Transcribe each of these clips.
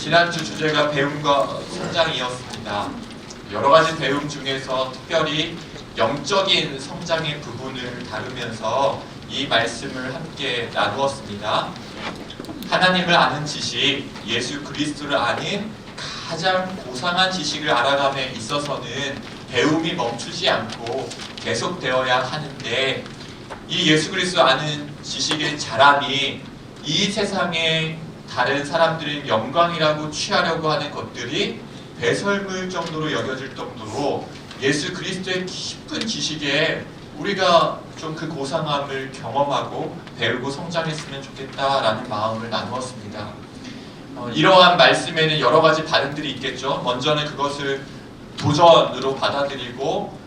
지난주 주제가 배움과 성장이었습니다. 여러 가지 배움 중에서 특별히 영적인 성장의 부분을 다루면서 이 말씀을 함께 나누었습니다. 하나님을 아는 지식, 예수 그리스도를 아는 가장 고상한 지식을 알아감에 있어서는 배움이 멈추지 않고 계속되어야 하는데, 이 예수 그리스도 아는 지식의 자람이 이 세상의 다른 사람들은 영광이라고 취하려고 하는 것들이 배설물 정도로 여겨질 정도로 예수 그리스도의 깊은 지식에 우리가 좀 그 고상함을 경험하고 배우고 성장했으면 좋겠다라는 마음을 나누었습니다. 이러한 말씀에는 여러 가지 반응들이 있겠죠. 먼저는 그것을 도전으로 받아들이고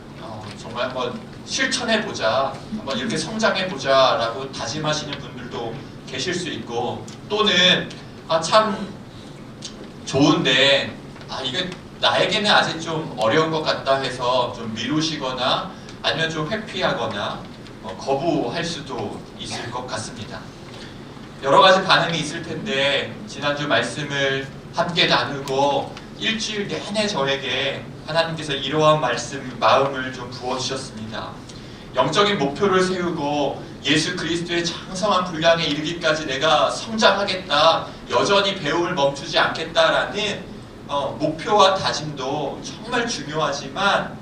정말 한번 실천해보자, 한번 이렇게 성장해보자 라고 다짐하시는 분들도 계실 수 있고, 또는 참 좋은데 이게 나에게는 아직 좀 어려운 것 같다 해서 좀 미루시거나 아니면 좀 회피하거나 거부할 수도 있을 것 같습니다. 여러 가지 반응이 있을 텐데, 지난주 말씀을 함께 나누고 일주일 내내 저에게 하나님께서 이러한 마음을 좀 부어주셨습니다. 영적인 목표를 세우고 예수 그리스도의 장성한 분량에 이르기까지 내가 성장하겠다, 여전히 배움을 멈추지 않겠다라는 목표와 다짐도 정말 중요하지만,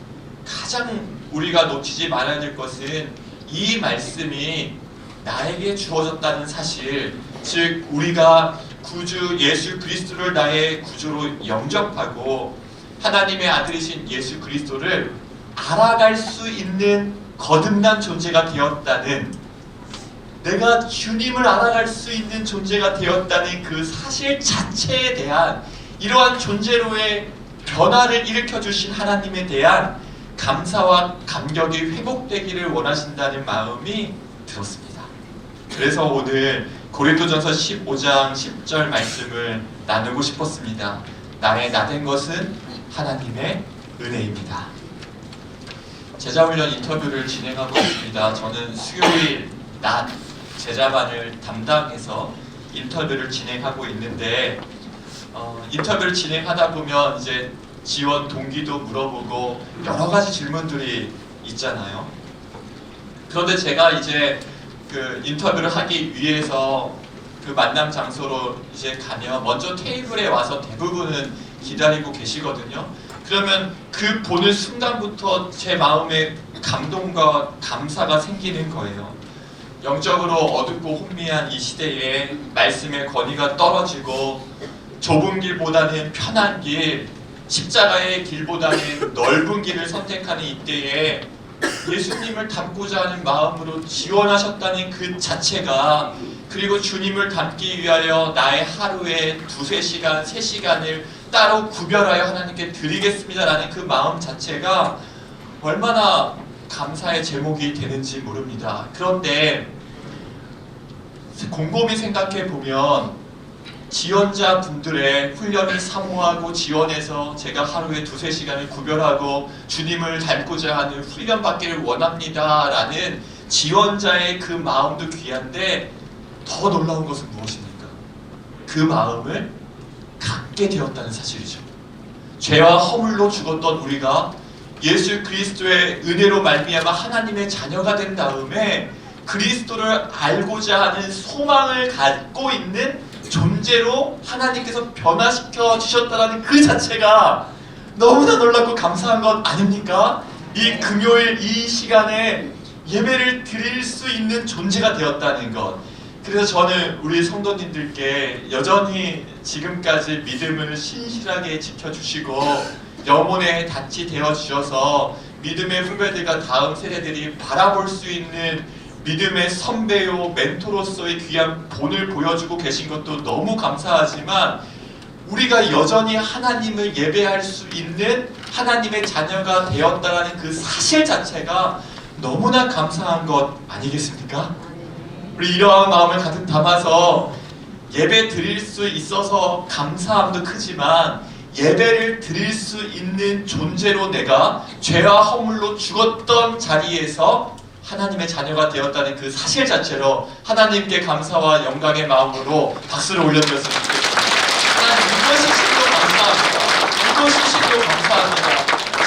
가장 우리가 놓치지 말아야 될 것은 이 말씀이 나에게 주어졌다는 사실, 즉 우리가 구주 예수 그리스도를 나의 구주로 영접하고 하나님의 아들이신 예수 그리스도를 알아갈 수 있는 거듭난 존재가 되었다는, 내가 주님을 알아갈 수 있는 존재가 되었다는 그 사실 자체에 대한, 이러한 존재로의 변화를 일으켜 주신 하나님에 대한 감사와 감격이 회복되기를 원하신다는 마음이 들었습니다. 그래서 오늘 고린도전서 15장 10절 말씀을 나누고 싶었습니다. 나의 나된 것은 하나님의 은혜입니다. 제자훈련 인터뷰를 진행하고 있습니다. 저는 수요일 낮 제자반을 담당해서 인터뷰를 진행하고 있는데, 인터뷰를 진행하다 보면 이제 지원 동기도 물어보고 여러 가지 질문들이 있잖아요. 그런데 제가 이제 그 인터뷰를 하기 위해서 그 만남 장소로 이제 가면 먼저 테이블에 와서 대부분은 기다리고 계시거든요. 그러면 그 보는 순간부터 제 마음에 감동과 감사가 생기는 거예요. 영적으로 어둡고 혼미한 이 시대에 말씀의 권위가 떨어지고, 좁은 길보다는 편한 길, 십자가의 길보다는 넓은 길을 선택하는 이때에 예수님을 닮고자 하는 마음으로 지원하셨다는 그 자체가, 그리고 주님을 닮기 위하여 나의 하루에 2-3시간, 3시간을 따로 구별하여 하나님께 드리겠습니다라는 그 마음 자체가 얼마나 감사의 제목이 되는지 모릅니다. 그런데 곰곰이 생각해 보면 지원자 분들의 훈련을 사모하고 지원해서 제가 하루에 2-3시간을 구별하고 주님을 닮고자 하는 훈련 받기를 원합니다 라는 지원자의 그 마음도 귀한데, 더 놀라운 것은 무엇입니까? 그 마음을 갖게 되었다는 사실이죠. 죄와 허물로 죽었던 우리가 예수 그리스도의 은혜로 말미암아 하나님의 자녀가 된 다음에 그리스도를 알고자 하는 소망을 갖고 있는 존재로 하나님께서 변화시켜 주셨다는 그 자체가 너무나 놀랍고 감사한 것 아닙니까? 이 금요일 이 시간에 예배를 드릴 수 있는 존재가 되었다는 것. 그래서 저는 우리 성도님들께 여전히 지금까지 믿음을 신실하게 지켜주시고 영혼의 닻이 되어주셔서 믿음의 후배들과 다음 세대들이 바라볼 수 있는 믿음의 선배요 멘토로서의 귀한 본을 보여주고 계신 것도 너무 감사하지만, 우리가 여전히 하나님을 예배할 수 있는 하나님의 자녀가 되었다는 그 사실 자체가 너무나 감사한 것 아니겠습니까? 우리 이러한 마음을 가득 담아서 예배 드릴 수 있어서 감사함도 크지만, 예배를 드릴 수 있는 존재로 내가 죄와 허물로 죽었던 자리에서 하나님의 자녀가 되었다는 그 사실 자체로 하나님께 감사와 영광의 마음으로 박수를 올려드렸으면 좋겠습니다. 이것이 신도 감사합니다. 이것이 신도 감사합니다.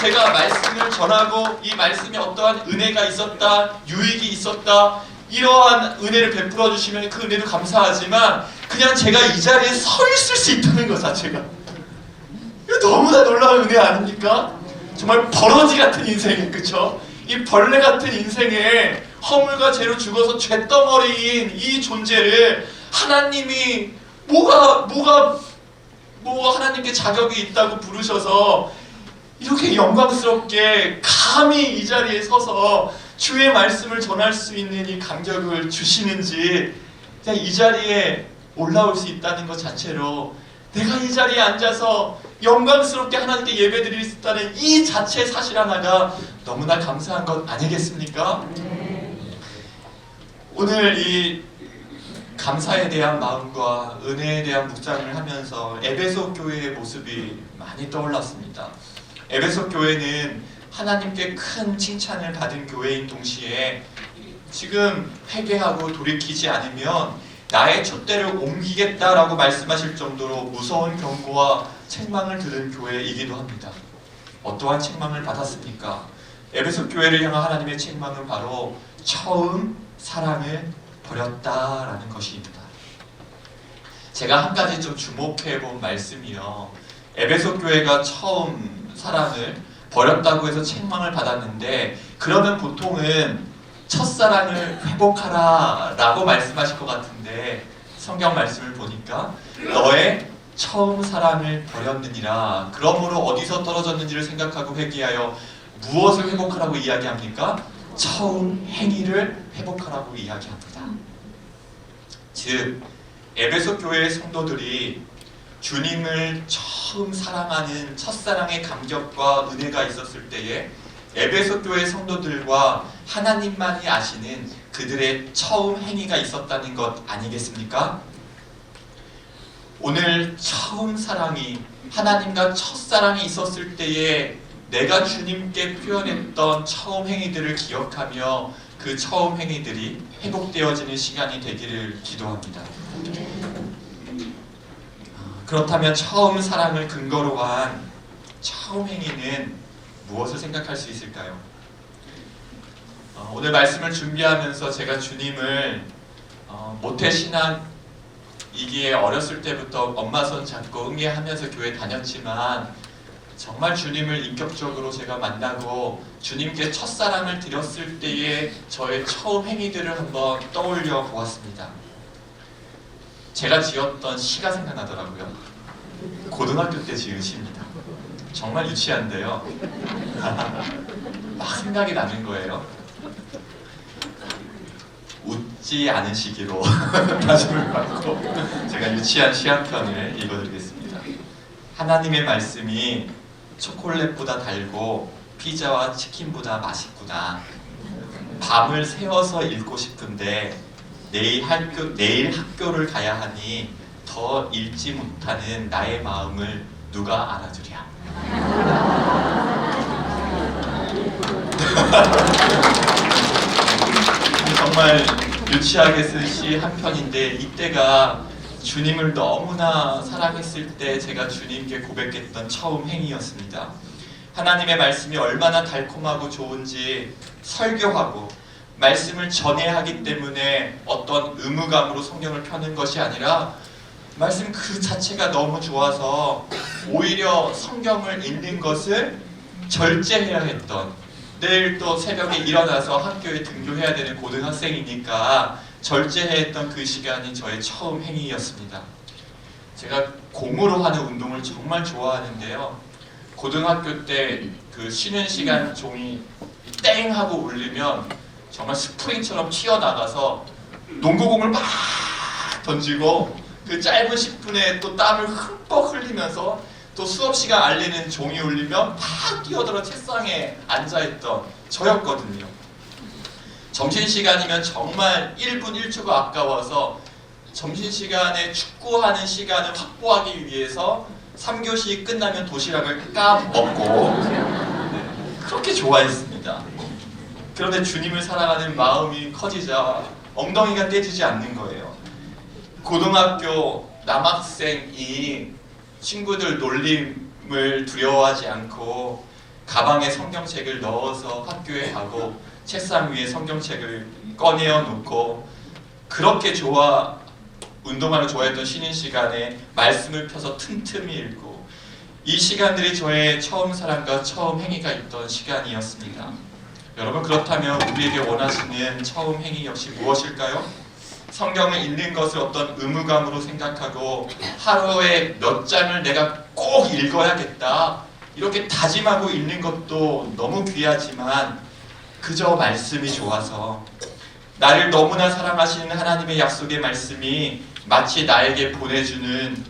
제가 말씀을 전하고 이 말씀에 어떠한 은혜가 있었다, 유익이 있었다, 이러한 은혜를 베풀어 주시면 그 은혜도 감사하지만 그냥 제가 이 자리에 서 있을 수 있다는 것 자체가 이거 너무나 놀라운 은혜 아닙니까? 정말 버러지 같은 인생, 그쵸? 이 벌레 같은 인생에 허물과 죄로 죽어서 죄덩어리인 이 존재를 하나님이 뭐가 하나님께 자격이 있다고 부르셔서 이렇게 영광스럽게 감히 이 자리에 서서 주의 말씀을 전할 수 있는 이 간격을 주시는지, 그냥 이 자리에 올라올 수 있다는 것 자체로 내가 이 자리에 앉아서 영광스럽게 하나님께 예배드릴 수 있다는 이 자체 사실 하나가 너무나 감사한 것 아니겠습니까? 오늘 이 감사에 대한 마음과 은혜에 대한 묵상을 하면서 에베소 교회의 모습이 많이 떠올랐습니다. 에베소 교회는 하나님께 큰 칭찬을 받은 교회인 동시에 지금 회개하고 돌이키지 않으면 나의 촛대를 옮기겠다라고 말씀하실 정도로 무서운 경고와 책망을 들은 교회이기도 합니다. 어떠한 책망을 받았습니까? 에베소 교회를 향한 하나님의 책망은 바로 처음 사랑을 버렸다라는 것입니다. 제가 한 가지 좀 주목해 본 말씀이요. 에베소 교회가 처음 사랑을 버렸다고 해서 책망을 받았는데, 그러면 보통은 첫사랑을 회복하라 라고 말씀하실 것 같은데, 성경 말씀을 보니까 너의 처음 사랑을 버렸느니라. 그러므로 어디서 떨어졌는지를 생각하고 회개하여 무엇을 회복하라고 이야기합니까? 처음 행위를 회복하라고 이야기합니다. 즉 에베소 교회의 성도들이 주님을 처음 사랑하는 첫사랑의 감격과 은혜가 있었을 때에 에베소 교회 성도들과 하나님만이 아시는 그들의 처음 행위가 있었다는 것 아니겠습니까? 오늘 처음 사랑이, 하나님과 첫사랑이 있었을 때에 내가 주님께 표현했던 처음 행위들을 기억하며 그 처음 행위들이 회복되어지는 시간이 되기를 기도합니다. 그렇다면 처음 사랑을 근거로 한 처음 행위는 무엇을 생각할 수 있을까요? 오늘 말씀을 준비하면서 제가 주님을 모태신앙이기에 어렸을 때부터 엄마 손 잡고 응애하면서 교회 다녔지만 정말 주님을 인격적으로 제가 만나고 주님께 첫사랑을 드렸을 때의 저의 처음 행위들을 한번 떠올려 보았습니다. 제가 지었던 시가 생각나더라고요. 고등학교 때 지은 시입니다. 정말 유치한데요. 막 생각이 나는 거예요. 웃지 않으시기로 다짐을 받고 제가 유치한 시 한 편을 읽어드리겠습니다. 하나님의 말씀이 초콜릿보다 달고 피자와 치킨보다 맛있구나. 밤을 새워서 읽고 싶은데 내일 학교를 가야 하니 더 읽지 못하는 나의 마음을 누가 알아주랴. 정말 유치하게 쓴 시 한 편인데, 이때가 주님을 너무나 사랑했을 때 제가 주님께 고백했던 처음 행위였습니다. 하나님의 말씀이 얼마나 달콤하고 좋은지 설교하고 말씀을 전해야 하기 때문에 어떤 의무감으로 성경을 펴는 것이 아니라 말씀 그 자체가 너무 좋아서 오히려 성경을 읽는 것을 절제해야 했던, 내일 또 새벽에 일어나서 학교에 등교해야 되는 고등학생이니까 절제해야 했던 그 시간이 저의 처음 행위였습니다. 제가 공으로 하는 운동을 정말 좋아하는데요. 고등학교 때 그 쉬는 시간 종이 땡 하고 울리면 정말 스프링처럼 튀어나가서 농구공을 막 던지고 그 짧은 10분에 또 땀을 흠뻑 흘리면서 또 수업시간 알리는 종이 울리면 막 뛰어들어 책상에 앉아있던 저였거든요. 점심시간이면 정말 1분 1초가 아까워서 점심시간에 축구하는 시간을 확보하기 위해서 3교시 끝나면 도시락을 까먹고 그렇게 좋아했습니다. 그런데 주님을 사랑하는 마음이 커지자 엉덩이가 떼지지 않는 거예요. 고등학교 남학생이 친구들 놀림을 두려워하지 않고 가방에 성경책을 넣어서 학교에 가고 책상 위에 성경책을 꺼내어 놓고 그렇게 운동하는 좋아했던 쉬는 시간에 말씀을 펴서 틈틈이 읽고 이 시간들이 저의 처음 사랑과 처음 행위가 있던 시간이었습니다. 여러분, 그렇다면 우리에게 원하시는 처음 행위 역시 무엇일까요? 성경을 읽는 것을 어떤 의무감으로 생각하고 하루에 몇 장을 내가 꼭 읽어야겠다 이렇게 다짐하고 읽는 것도 너무 귀하지만 그저 말씀이 좋아서 나를 너무나 사랑하시는 하나님의 약속의 말씀이 마치 나에게 보내시는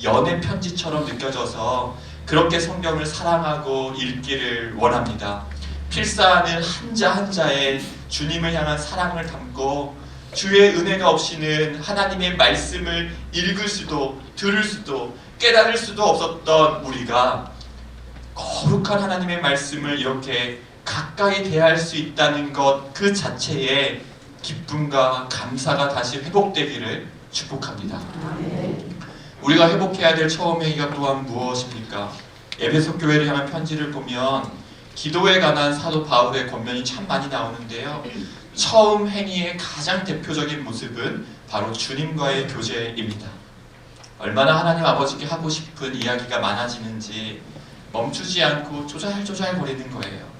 연애 편지처럼 느껴져서 그렇게 성경을 사랑하고 읽기를 원합니다. 필사하는 한자 한자에 주님을 향한 사랑을 담고 주의 은혜가 없이는 하나님의 말씀을 읽을 수도 들을 수도 깨달을 수도 없었던 우리가 거룩한 하나님의 말씀을 이렇게 가까이 대할 수 있다는 것 그 자체에 기쁨과 감사가 다시 회복되기를 축복합니다. 우리가 회복해야 될 처음 행위가 또한 무엇입니까? 에베소 교회를 향한 편지를 보면 기도에 관한 사도 바울의 권면이 참 많이 나오는데요. 처음 행위의 가장 대표적인 모습은 바로 주님과의 교제입니다. 얼마나 하나님 아버지께 하고 싶은 이야기가 많아지는지 멈추지 않고 조잘조잘 거리는 거예요.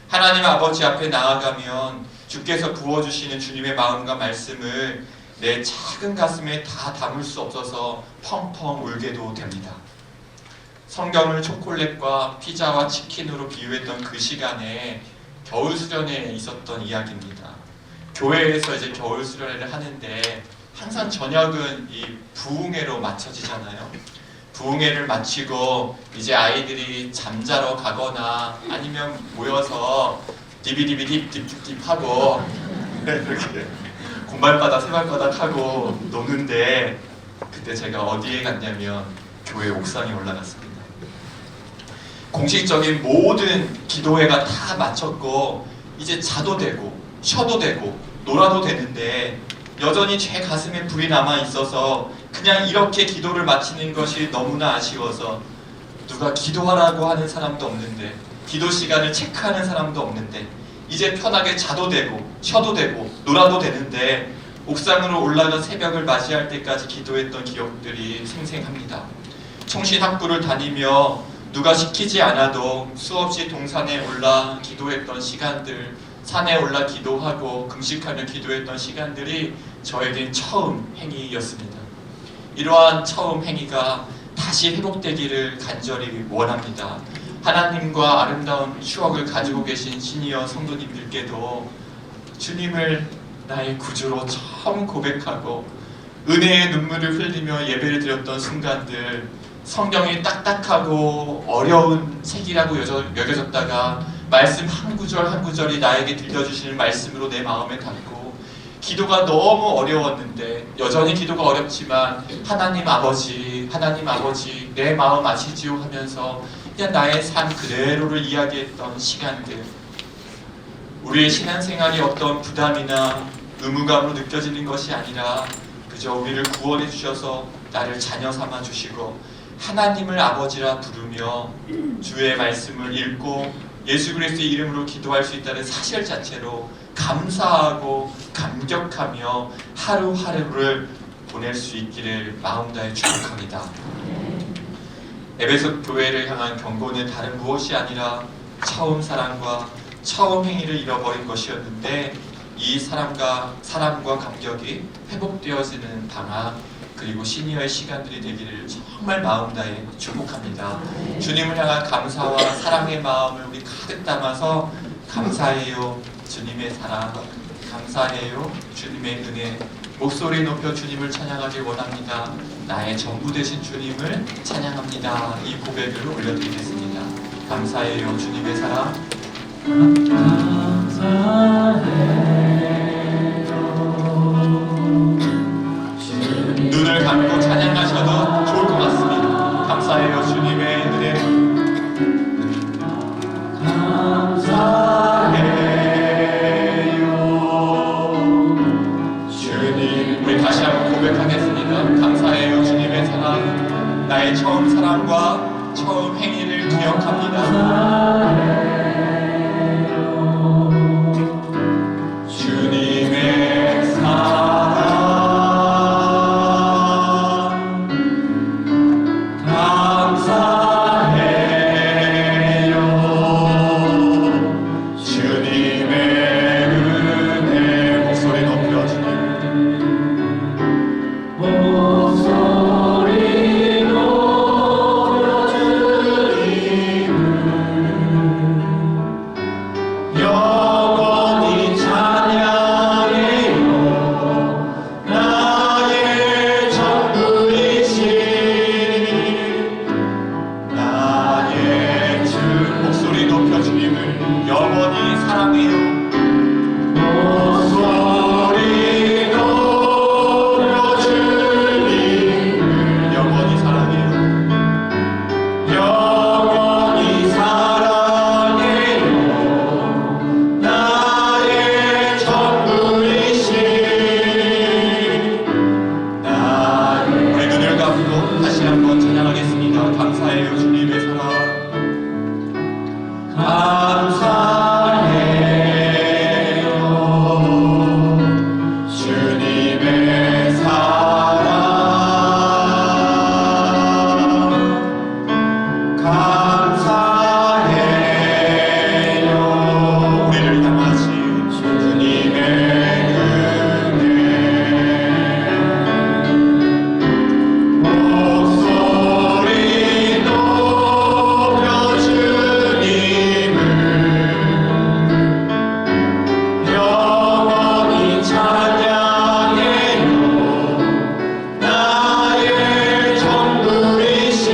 하나님 아버지 앞에 나아가면 주께서 부어주시는 주님의 마음과 말씀을 내 작은 가슴에 다 담을 수 없어서 펑펑 울게도 됩니다. 성경을 초콜릿과 피자와 치킨으로 비유했던 그 시간에 겨울 수련회에 있었던 이야기입니다. 교회에서 이제 겨울 수련회를 하는데 항상 저녁은 이 부흥회로 맞춰지잖아요. 부흥회를 마치고 이제 아이들이 잠자러 가거나 아니면 모여서 디비디비딥딥딥 하고 이렇게 공발바닥 세발바닥 하고 노는데 그때 제가 어디에 갔냐면 교회 옥상에 올라갔습니다. 공식적인 모든 기도회가 다 마쳤고 이제 자도 되고 쉬어도 되고 놀아도 되는데 여전히 제 가슴에 불이 남아 있어서 그냥 이렇게 기도를 마치는 것이 너무나 아쉬워서 누가 기도하라고 하는 사람도 없는데 기도 시간을 체크하는 사람도 없는데 이제 편하게 자도 되고 쉬어도 되고 놀아도 되는데 옥상으로 올라가 새벽을 맞이할 때까지 기도했던 기억들이 생생합니다. 총신학부를 다니며 누가 시키지 않아도 수없이 동산에 올라 기도했던 시간들, 산에 올라 기도하고 금식하며 기도했던 시간들이 저에겐 처음 행위였습니다. 이러한 처음 행위가 다시 회복되기를 간절히 원합니다. 하나님과 아름다운 추억을 가지고 계신 시니어 성도님들께도 주님을 나의 구주로 처음 고백하고 은혜의 눈물을 흘리며 예배를 드렸던 순간들, 성경이 딱딱하고 어려운 책이라고 여겨졌다가 말씀 한 구절 한 구절이 나에게 들려주시는 말씀으로 내 마음에 닿고 기도가 너무 어려웠는데 여전히 기도가 어렵지만 하나님 아버지 내 마음 아시지요 하면서 그냥 나의 삶 그대로를 이야기했던 시간들, 우리의 신앙생활이 어떤 부담이나 의무감으로 느껴지는 것이 아니라 그저 우리를 구원해 주셔서 나를 자녀 삼아 주시고 하나님을 아버지라 부르며 주의 말씀을 읽고 예수 그리스도의 이름으로 기도할 수 있다는 사실 자체로 감사하고 감격하며 하루하루를 보낼 수 있기를 마음 다해 축복합니다. 에베소 교회를 향한 경고는 다른 무엇이 아니라 처음 사랑과 처음 행위를 잃어버린 것이었는데 이 사랑과 감격이 회복되어지는 방학 그리고 시니어의 시간들이 되기를 정말 마음 다해 축복합니다. 주님을 향한 감사와 사랑의 마음을 우리 가득 담아서 감사해요 주님의 사랑, 감사해요 주님의 은혜, 목소리 높여 주님을 찬양하길 원합니다. 나의 전부 되신 주님을 찬양합니다. 이 고백을 올려드리겠습니다. 감사해요 주님의 사랑, 감사해요. 눈을 감고 찬양하셔도 좋을 것 같습니다. 감사해요 주님의 은혜, 감사해요 주님. 우리 다시 한번 고백하겠습니다. 감사해요 주님의 사랑, 나의 처음 사랑과 처음 행위를 기억합니다. 주님의 사랑 감사해요. 주님의 은혜. 목소리 높여 주님. 목소리 높여 주님을 영원히 찬양해요. 나의 전부이신 나의 주. 목소리 높여 주님을 영원히 사랑해요. 목소리 높여 주님을 영원히 사랑해요. 영원히 사랑해요. 나의 전부이신 나의. 우리 눈을 감고 다시 한번 찬양하겠습니다. 감사해요. 주님의 사랑 감사해요. 주님의 사랑 감사해요. 우리를 향하신 주님의 은혜. 목소리 높여 주님을 영원히 찬양해요. 나의 전부이신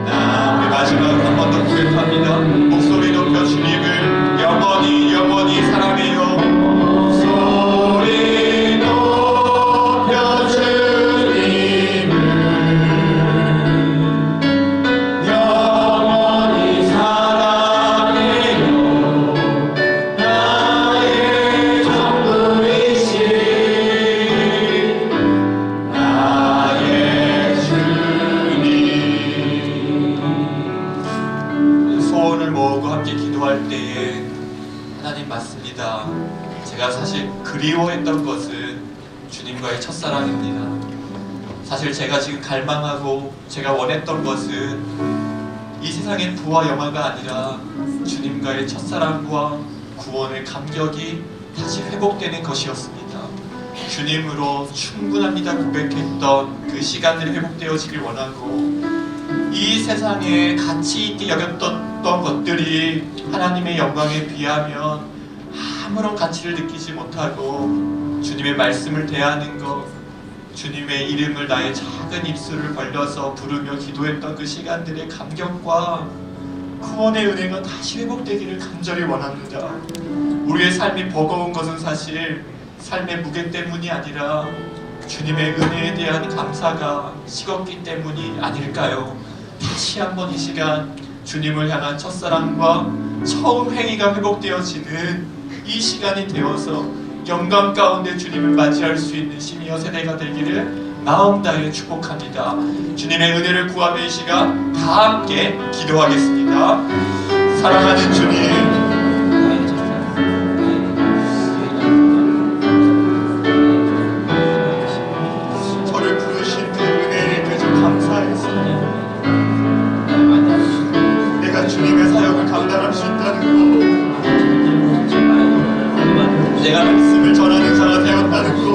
나. 우리 마지막으로 한 번 더 고백합니다. 목소리 높여 주님을 영원히 영원히 사랑해요. 목소리 높여 주님을 영원히 사랑해요. 나의 전부이신 나의 주님. 소원을 모으고 함께 기도할 때에 하나님 맞습니다. 제가 사실 그리워했던 것은 주님과의 첫사랑입니다. 사실 제가 지금 갈망하고 제가 원했던 것은 이 세상의 부와 영화가 아니라 주님과의 첫사랑과 구원의 감격이 다시 회복되는 것이었습니다. 주님으로 충분합니다 고백했던 그 시간들이 회복되어지길 원하고, 이 세상에 가치 있게 여겼던 것들이 하나님의 영광에 비하면 아무런 가치를 느끼지 못하고 주님의 말씀을 대하는 것, 주님의 이름을 나의 작은 입술을 벌려서 부르며 기도했던 그 시간들의 감격과 구원의 은혜가 다시 회복되기를 간절히 원합니다. 우리의 삶이 버거운 것은 사실 삶의 무게 때문이 아니라 주님의 은혜에 대한 감사가 식었기 때문이 아닐까요? 다시 한번 이 시간 주님을 향한 첫사랑과 처음 행위가 회복되어지는 이 시간이 되어서 영광 가운데 주님을 맞이할 수 있는 시니어 세대가 되기를 마음 다해 축복합니다. 주님의 은혜를 구하며 이 시간 다 함께 기도하겠습니다. 사랑하는 주님, 저를 부르신 그 은혜에 대해서 감사해서 내가 주님의 사역을 감당할 수 있다는 것, 내가 말씀을 전하는 자가 되었다는 것,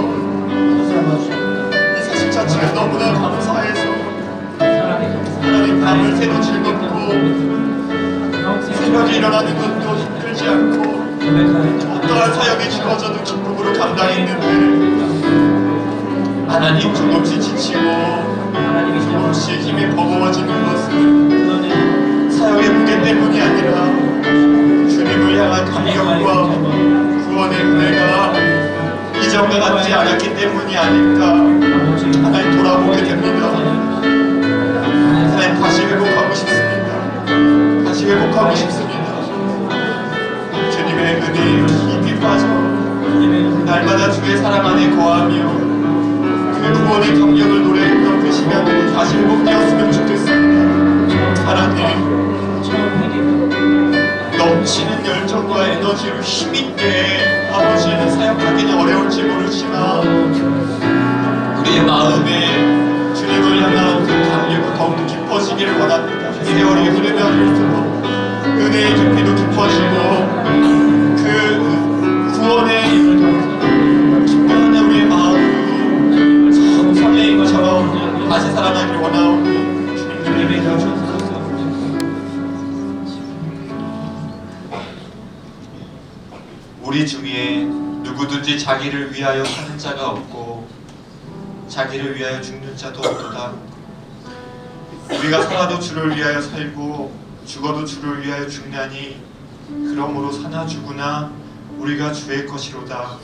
이 사실 자체가 너무나 감사해서 하나님 밤을 새도 즐겁고 새벽에 일어나는 것도 힘들지 않고 어떠한 사역이 주어져도 기쁨으로 감당했는데, 하나님 조금씩 지치고 조금씩 힘이 버거워지는 것은 사역의 무게 때문이 아니라 주님을 향한 감격과 구원의 은혜가 이전과 같지 않았기 때문이 아닐까 하나님 돌아보게 됩니다. 하나님 다시 회복하고 싶습니다. 다시 회복하고 싶습니다. 주님의 은혜에 깊이 빠져 날마다 주의 사랑 안에 거하며 그 구원의 감격을 노래했던 시간으로 다시 회복되었으면 좋겠습니다. 하나님, 넘치는 열정과 에너지로 힘있게 아버지는 사역하기는 어려울지 모르지만 우리의 마음에 주님을 향한 그 담력이 더욱더 깊어지기를 원합니다. 세월이 흐르면 흐를수록 은혜의 깊이도 깊어지고 그 구원의 기뻐하는 우리의 마음으로 설레인 것처럼 다시 살아나기를 원하오니 주님 예배해 주옵소서. 우리 중에 누구든지 자기를 위하여 사는 자가 없고 자기를 위하여 죽는 자도 없도다. 우리가 살아도 주를 위하여 살고 죽어도 주를 위하여 죽나니 그러므로 사나 죽으나 우리가 주의 것이로다.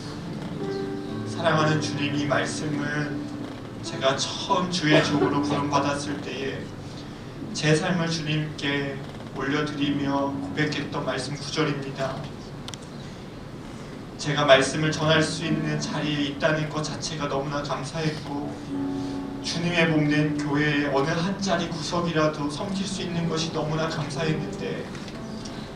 사랑하는 주님, 이 말씀은 제가 처음 주의 종으로 부름받았을 때에 제 삶을 주님께 올려드리며 고백했던 말씀 구절입니다. 제가 말씀을 전할 수 있는 자리에 있다는 것 자체가 너무나 감사했고 주님의 몸된 교회의 어느 한 자리 구석이라도 섬길 수 있는 것이 너무나 감사했는데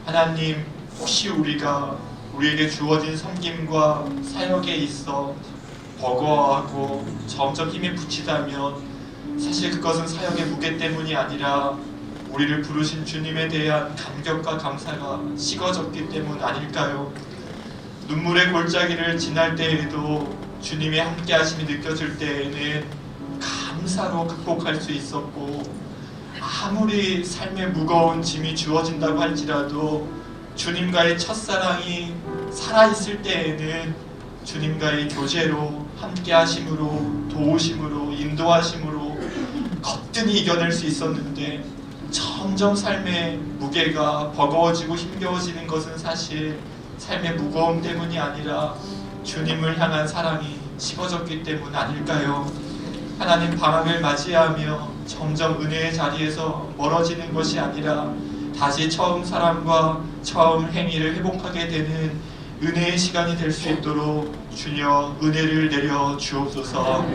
하나님, 혹시 우리에게 주어진 섬김과 사역에 있어 버거워하고 점점 힘에 부치다면 사실 그것은 사역의 무게 때문이 아니라 우리를 부르신 주님에 대한 감격과 감사가 식어졌기 때문 아닐까요? 눈물의 골짜기를 지날 때에도 주님의 함께하심이 느껴질 때에는 감사로 극복할 수 있었고 아무리 삶에 무거운 짐이 주어진다고 할지라도 주님과의 첫사랑이 살아있을 때에는 주님과의 교제로 함께하심으로 도우심으로 인도하심으로 거뜬히 이겨낼 수 있었는데 점점 삶의 무게가 버거워지고 힘겨워지는 것은 사실 삶의 무거움 때문이 아니라 주님을 향한 사랑이 식어졌기 때문 아닐까요? 하나님, 방학을 맞이하며 점점 은혜의 자리에서 멀어지는 것이 아니라 다시 처음 사랑과 처음 행위를 회복하게 되는 은혜의 시간이 될 수 있도록 주여 은혜를 내려 주옵소서.